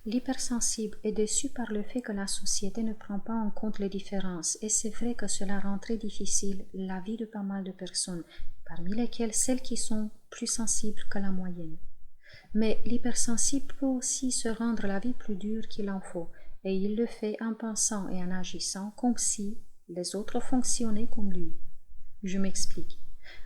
L'hypersensible est déçu par le fait que la société ne prend pas en compte les différences et c'est vrai que cela rend très difficile la vie de pas mal de personnes, parmi lesquelles celles qui sont plus sensibles que la moyenne. Mais l'hypersensible peut aussi se rendre la vie plus dure qu'il en faut et il le fait en pensant et en agissant comme si les autres fonctionnaient comme lui. Je m'explique.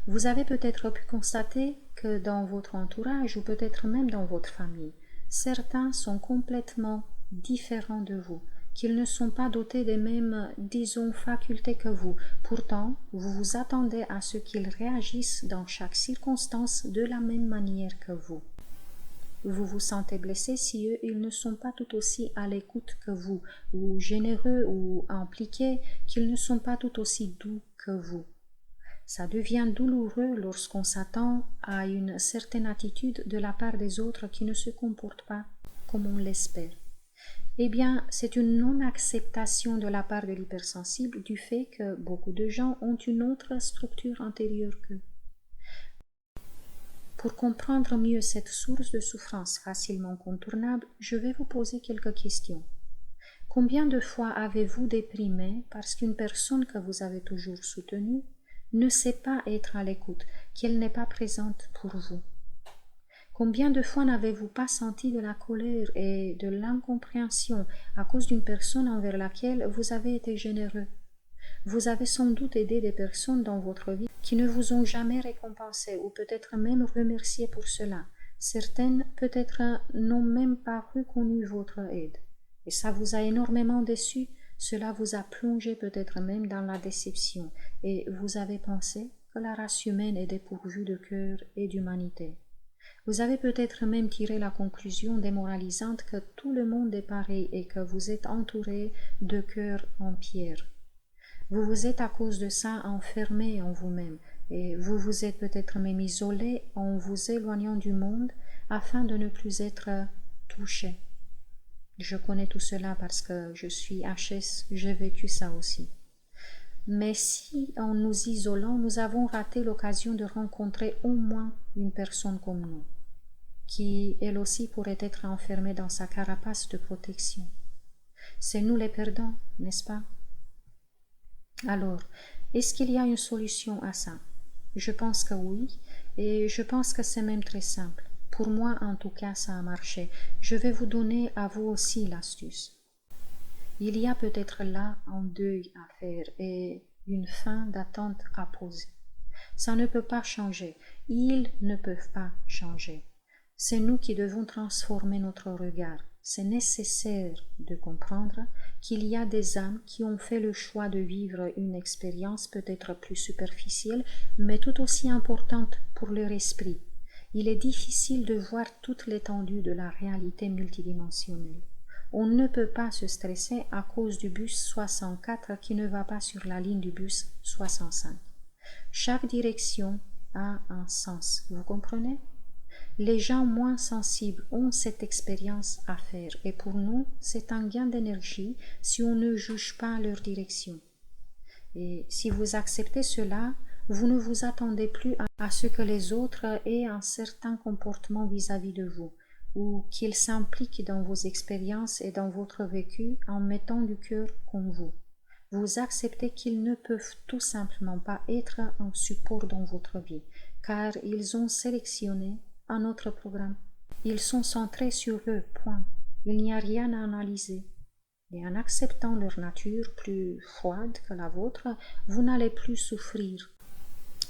Vous avez peut-être pu constater que dans votre entourage ou peut-être même dans votre famille, certains sont complètement différents de vous, qu'ils ne sont pas dotés des mêmes, disons, facultés que vous. Pourtant, vous vous attendez à ce qu'ils réagissent dans chaque circonstance de la même manière que vous. Vous vous sentez blessé si eux, ils ne sont pas tout aussi à l'écoute que vous, ou généreux ou impliqués, qu'ils ne sont pas tout aussi doux que vous. Ça devient douloureux lorsqu'on s'attend à une certaine attitude de la part des autres qui ne se comportent pas comme on l'espère. Eh bien, c'est une non-acceptation de la part de l'hypersensible du fait que beaucoup de gens ont une autre structure intérieure qu'eux. Pour comprendre mieux cette source de souffrance facilement contournable, je vais vous poser quelques questions. Combien de fois avez-vous déprimé parce qu'une personne que vous avez toujours soutenue ne sait pas être à l'écoute, qu'elle n'est pas présente pour vous? Combien de fois n'avez-vous pas senti de la colère et de l'incompréhension à cause d'une personne envers laquelle vous avez été généreux? Vous avez sans doute aidé des personnes dans votre vie qui ne vous ont jamais récompensé ou peut-être même remercié pour cela. Certaines peut-être n'ont même pas reconnu votre aide. Et ça vous a énormément déçu, cela vous a plongé peut-être même dans la déception et vous avez pensé que la race humaine est dépourvue de cœur et d'humanité. Vous avez peut-être même tiré la conclusion démoralisante que tout le monde est pareil et que vous êtes entouré de cœurs en pierre. Vous vous êtes à cause de ça enfermé en vous-même et vous vous êtes peut-être même isolé en vous éloignant du monde afin de ne plus être touché. Je connais tout cela parce que je suis HS, j'ai vécu ça aussi. Mais si en nous isolant, nous avons raté l'occasion de rencontrer au moins une personne comme nous, qui elle aussi pourrait être enfermée dans sa carapace de protection. C'est nous les perdants, n'est-ce pas? Alors, est-ce qu'il y a une solution à ça? Je pense que oui, et je pense que c'est même très simple. Pour moi, en tout cas, ça a marché. Je vais vous donner à vous aussi l'astuce. Il y a peut-être là un deuil à faire et une fin d'attente à poser. Ça ne peut pas changer. Ils ne peuvent pas changer. C'est nous qui devons transformer notre regard. C'est nécessaire de comprendre qu'il y a des âmes qui ont fait le choix de vivre une expérience peut-être plus superficielle, mais tout aussi importante pour leur esprit. Il est difficile de voir toute l'étendue de la réalité multidimensionnelle. On ne peut pas se stresser à cause du bus 64 qui ne va pas sur la ligne du bus 65. Chaque direction a un sens, vous comprenez? Les gens moins sensibles ont cette expérience à faire et pour nous, c'est un gain d'énergie si on ne juge pas leur direction. Et si vous acceptez cela, vous ne vous attendez plus à ce que les autres aient un certain comportement vis-à-vis de vous ou qu'ils s'impliquent dans vos expériences et dans votre vécu en mettant du cœur comme vous. Vous acceptez qu'ils ne peuvent tout simplement pas être un support dans votre vie, car ils ont sélectionné un autre programme. Ils sont centrés sur eux, point. Il n'y a rien à analyser. Et en acceptant leur nature plus froide que la vôtre, vous n'allez plus souffrir.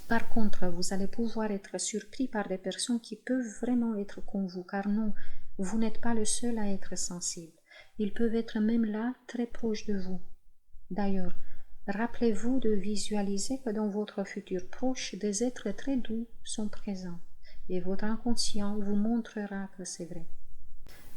Par contre, vous allez pouvoir être surpris par des personnes qui peuvent vraiment être comme vous, car non, vous n'êtes pas le seul à être sensible. Ils peuvent être même là, très proches de vous. D'ailleurs, rappelez-vous de visualiser que dans votre futur proche, des êtres très doux sont présents, et votre inconscient vous montrera que c'est vrai.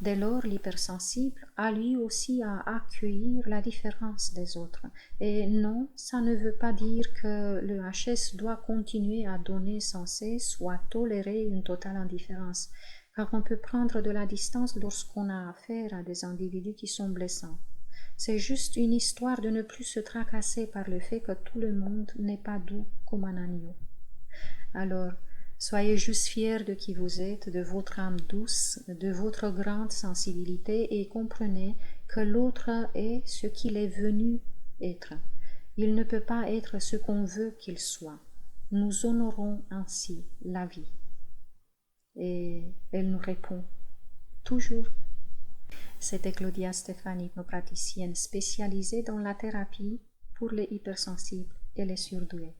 Dès lors, l'hypersensible a lui aussi à accueillir la différence des autres. Et non, ça ne veut pas dire que le HS doit continuer à donner sans cesse ou à tolérer une totale indifférence, car on peut prendre de la distance lorsqu'on a affaire à des individus qui sont blessants. C'est juste une histoire de ne plus se tracasser par le fait que tout le monde n'est pas doux comme un agneau. Alors, Soyez juste fiers de qui vous êtes, de votre âme douce, de votre grande sensibilité et comprenez que l'autre est ce qu'il est venu être. Il ne peut pas être ce qu'on veut qu'il soit. Nous honorons ainsi la vie. Et elle nous répond toujours. C'était Claudia Stefani, hypnopraticienne spécialisée dans la thérapie pour les hypersensibles et les surdoués.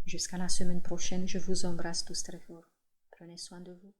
Jusqu'à la semaine prochaine, je vous embrasse tous très fort. Prenez soin de vous.